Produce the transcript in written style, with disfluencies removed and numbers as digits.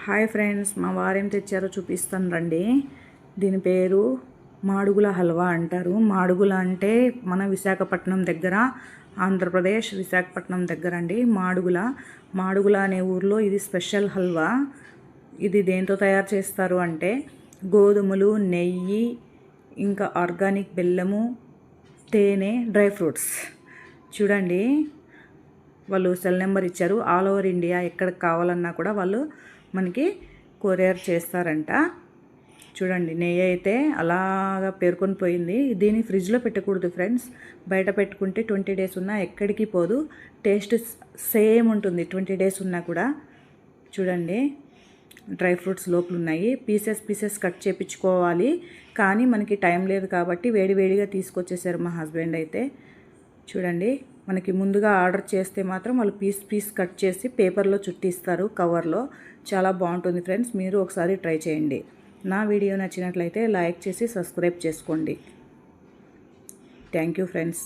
Hi friends, మా వారేం తెచ్చారో చూపిస్తాను రండి. దీని పేరు మాడుగుల హల్వా అంటారు. మాడుగుల అంటే మన విశాఖపట్నం దగ్గర, ఆంధ్రప్రదేశ్ విశాఖపట్నం దగ్గర అండి. మాడుగుల అనే ఊర్లో ఇది స్పెషల్ హల్వా. ఇది దేంతో తయారు చేస్తారు అంటే గోధుమలు, నెయ్యి, ఇంకా ఆర్గానిక్ బెల్లము, తేనె, డ్రై ఫ్రూట్స్. చూడండి, వాళ్ళు సెల్ నెంబర్ ఇచ్చారు. ఆల్ ఓవర్ ఇండియా ఎక్కడికి కావాలన్నా కూడా వాళ్ళు మనకి కొరియర్ చేస్తారంట. చూడండి, నెయ్యి అయితే అలాగా పేరుకొని పోయింది. దీన్ని ఫ్రిడ్జ్లో పెట్టకూడదు ఫ్రెండ్స్. బయట పెట్టుకుంటే 20 days ఉన్నా ఎక్కడికి పోదు. టేస్ట్ సేమ్ ఉంటుంది 20 days ఉన్నా కూడా. చూడండి, డ్రై ఫ్రూట్స్ లోపల ఉన్నాయి. పీసెస్ కట్ చేయించుకోవాలి, కానీ మనకి టైం లేదు కాబట్టి వేడివేడిగా తీసుకొచ్చేసారు మా హస్బెండ్ అయితే. చూడండి, మనకి ముందుగా ఆర్డర్ చేస్తే మాత్రం వాళ్ళు పీస్ కట్ చేసి పేపర్లో చుట్టిస్తారు, కవర్లో. చాలా బాగుంటుంది ఫ్రెండ్స్, మీరు ఒకసారి ట్రై చేయండి. నా వీడియో నచ్చినట్లయితే లైక్ చేసి సబ్స్క్రైబ్ చేసుకోండి. Thank you friends.